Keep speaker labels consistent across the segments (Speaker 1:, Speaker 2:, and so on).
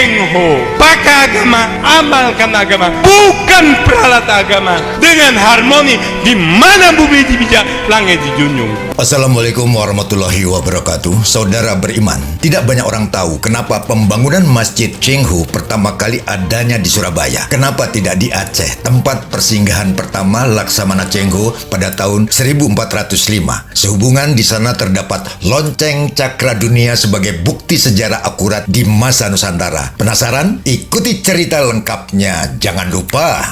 Speaker 1: Cheng Ho. Pakai agama, amalkan agama, bukan peralat agama. Dengan harmoni di mana bumi dipijak, langit dijunjung.
Speaker 2: Assalamualaikum warahmatullahi wabarakatuh. Saudara beriman, tidak banyak orang tahu kenapa pembangunan Masjid Cheng Ho pertama kali adanya di Surabaya. Kenapa tidak di Aceh, tempat persinggahan pertama Laksamana Cheng Ho pada tahun 1405. Sehubungan di sana terdapat lonceng cakra dunia sebagai bukti sejarah akurat di masa Nusantara. Penasaran? Ikuti cerita lengkapnya. Jangan lupa.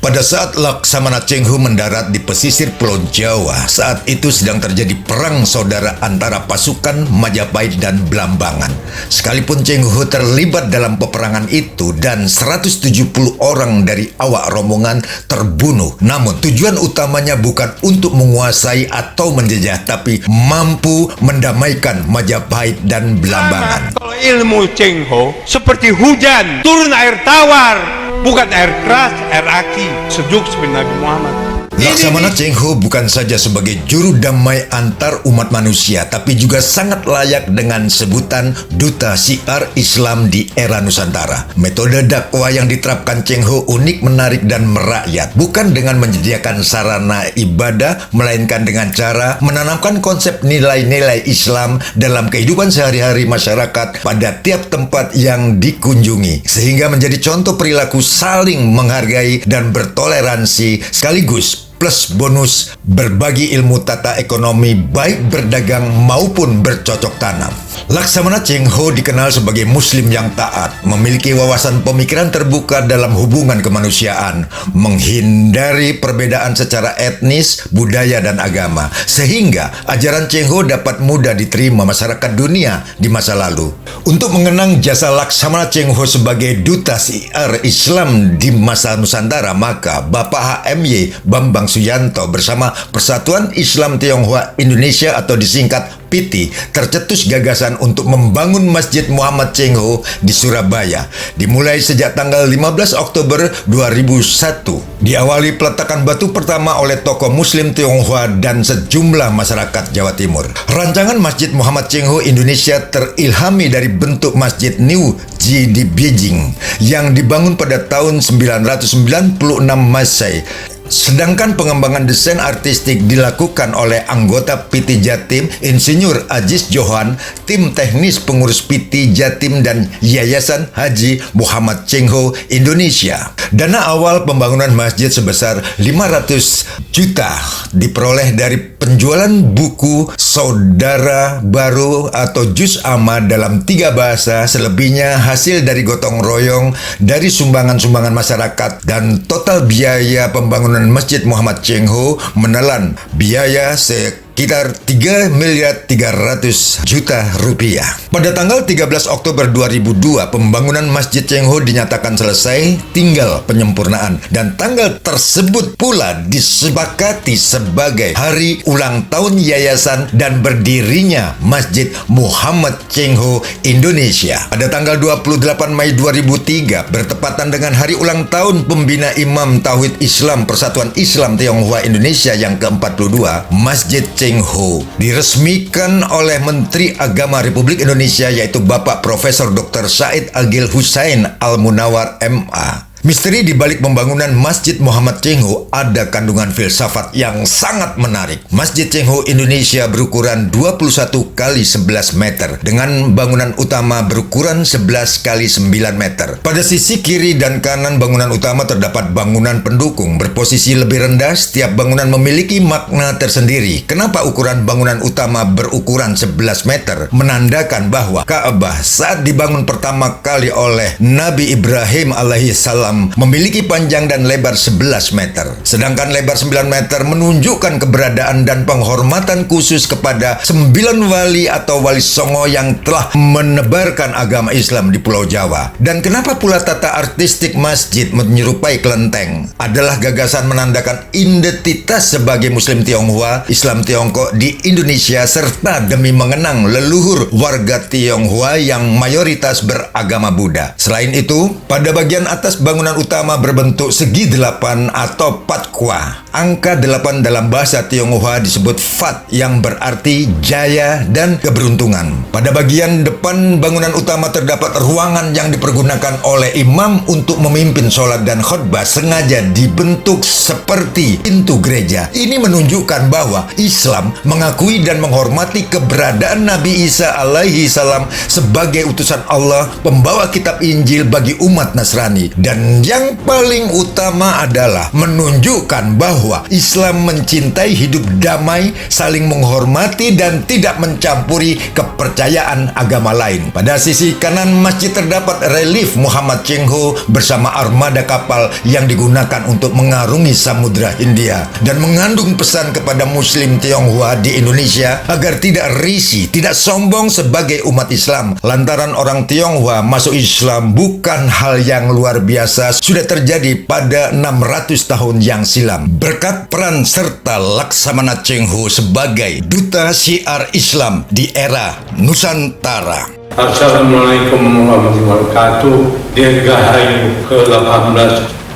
Speaker 2: Pada saat Laksamana Cheng Ho mendarat di pesisir Pulau Jawa, saat itu sedang terjadi perang saudara antara pasukan Majapahit dan Blambangan. Sekalipun Cheng Ho terlibat dalam peperangan itu dan 170 orang dari awak rombongan terbunuh, namun tujuan utamanya bukan untuk menguasai atau menjajah, tapi mampu mendamaikan Majapahit dan Blambangan.
Speaker 1: Kalau ilmu Cheng Ho seperti hujan, turun air tawar. Bukan air keras, air aki, sejuk seperti Nabi Muhammad.
Speaker 2: Laksamana Cheng Ho bukan saja sebagai juru damai antar umat manusia, tapi juga sangat layak dengan sebutan Duta Syiar Islam di era Nusantara. Metode dakwah yang diterapkan Cheng Ho unik, menarik, dan merakyat. Bukan dengan menyediakan sarana ibadah, melainkan dengan cara menanamkan konsep nilai-nilai Islam dalam kehidupan sehari-hari masyarakat pada tiap tempat yang dikunjungi. Sehingga menjadi contoh perilaku saling menghargai dan bertoleransi, sekaligus plus bonus berbagi ilmu tata ekonomi baik berdagang maupun bercocok tanam. Laksamana Cheng Ho dikenal sebagai muslim yang taat, memiliki wawasan pemikiran terbuka dalam hubungan kemanusiaan, menghindari perbedaan secara etnis, budaya, dan agama, sehingga ajaran Cheng Ho dapat mudah diterima masyarakat dunia di masa lalu. Untuk mengenang jasa Laksamana Cheng Ho sebagai Duta Syiar Islam di masa Nusantara, maka Bapak HMY Bambang Suyanto bersama Persatuan Islam Tionghoa Indonesia atau disingkat PITI tercetus gagasan untuk membangun Masjid Muhammad Cheng Ho di Surabaya, dimulai sejak tanggal 15 Oktober 2001. Diawali peletakan batu pertama oleh tokoh Muslim Tionghoa dan sejumlah masyarakat Jawa Timur. Rancangan Masjid Muhammad Cheng Ho Indonesia terilhami dari bentuk Masjid New Ji di Beijing yang dibangun pada tahun 996 Masehi. Sedangkan pengembangan desain artistik dilakukan oleh anggota PITI Jatim, Insinyur Aziz Johan, tim teknis pengurus PITI Jatim, dan Yayasan Haji Muhammad Cheng Ho Indonesia. Dana awal pembangunan masjid sebesar 500 juta diperoleh dari penjualan buku Saudara Baru atau Juz Amma dalam 3 bahasa, selebihnya hasil dari gotong royong dari sumbangan-sumbangan masyarakat, dan total biaya pembangunan Masjid Muhammad Cheng Ho menelan biaya sekitar 3.300.000.000 rupiah. Pada tanggal 13 Oktober 2002, pembangunan Masjid Cheng Ho dinyatakan selesai, tinggal penyempurnaan, dan tanggal tersebut pula disepakati sebagai hari ulang tahun yayasan dan berdirinya Masjid Muhammad Cheng Ho Indonesia. Pada tanggal 28 Mei 2003, bertepatan dengan hari ulang tahun pembina Imam Tauhid Islam Persatuan Islam Tionghoa Indonesia yang ke-42, Masjid Cheng Ho diresmikan oleh Menteri Agama Republik Indonesia, yaitu Bapak Profesor Dr. Said Agil Hussein Al-Munawar MA. Misteri di balik pembangunan Masjid Muhammad Cheng Ho ada kandungan filsafat yang sangat menarik. Masjid Cheng Ho Indonesia berukuran 21 kali 11 meter dengan bangunan utama berukuran 11 kali 9 meter. Pada sisi kiri dan kanan bangunan utama terdapat bangunan pendukung berposisi lebih rendah. Setiap bangunan memiliki makna tersendiri. Kenapa ukuran bangunan utama berukuran 11 meter? Menandakan bahwa Ka'bah saat dibangun pertama kali oleh Nabi Ibrahim alaihi salam memiliki panjang dan lebar 11 meter. Sedangkan lebar 9 meter menunjukkan keberadaan dan penghormatan khusus kepada 9 wali atau wali songo yang telah menebarkan agama Islam di Pulau Jawa. Dan kenapa pula tata artistik masjid menyerupai kelenteng? Adalah gagasan menandakan identitas sebagai Muslim Tionghoa, Islam Tiongkok di Indonesia, serta demi mengenang leluhur warga Tionghoa yang mayoritas beragama Buddha. Selain itu, pada bagian atas bangunan bangunan utama berbentuk segi 8 atau patkwa. Angka 8 dalam bahasa Tionghoa disebut Fat yang berarti jaya dan keberuntungan. Pada bagian depan bangunan utama terdapat ruangan yang dipergunakan oleh imam untuk memimpin sholat dan khutbah, sengaja dibentuk seperti pintu gereja. Ini menunjukkan bahwa Islam mengakui dan menghormati keberadaan Nabi Isa alaihi salam sebagai utusan Allah, pembawa kitab Injil bagi umat Nasrani. Dan yang paling utama adalah menunjukkan bahwa Islam mencintai hidup damai, saling menghormati dan tidak mencampuri kepercayaan agama lain. Pada sisi kanan masjid terdapat relief Muhammad Cheng Ho bersama armada kapal yang digunakan untuk mengarungi Samudra Hindia dan mengandung pesan kepada Muslim Tionghoa di Indonesia agar tidak risih, tidak sombong sebagai umat Islam. Lantaran orang Tionghoa masuk Islam bukan hal yang luar biasa, sudah terjadi pada 600 tahun yang silam. Berkat peran serta Laksamana Cheng Ho sebagai duta syiar Islam di era Nusantara.
Speaker 3: Assalamualaikum warahmatullahi wabarakatuh. Dirgahayu ke-18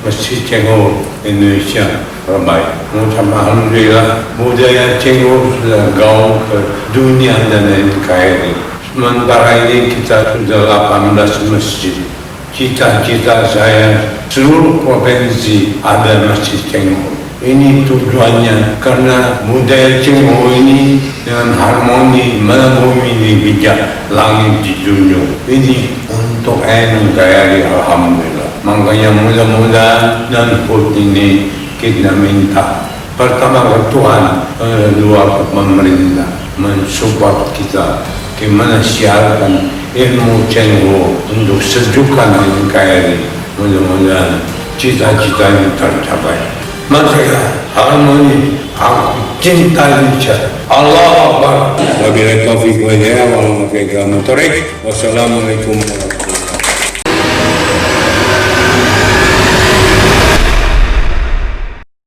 Speaker 3: Masjid Cheng Ho Indonesia ramai. Mengucap alhamdulillah budaya Cheng Ho sudah gaung ke dunia dan NKRI. Sementara ini kita sudah 18 masjid. Cita-cita saya seluruh provinsi ada Masjid Cheng Ho. Ini tujuannya karena budaya Cheng Ho ini dengan harmoni melambungi di bijak langit dijunjung. Ini untuk NKRI alhamdulillah. Makanya mudah-mudahan dan HUT ini kita minta pertama ke Tuhan, kedua ke pemerintah mensupport kita gimana siarkan ilmu Cheng Ho untuk sejukan NKRI. Mudah-mudahan cita-cita ini tercapai. Maka harmoni, aku cinta Indonesia. Allah Akbar. Wabillahi taufiq wal hidayah wal muwaffiq. Wassalamualaikum warahmatullahi wabarakatuh.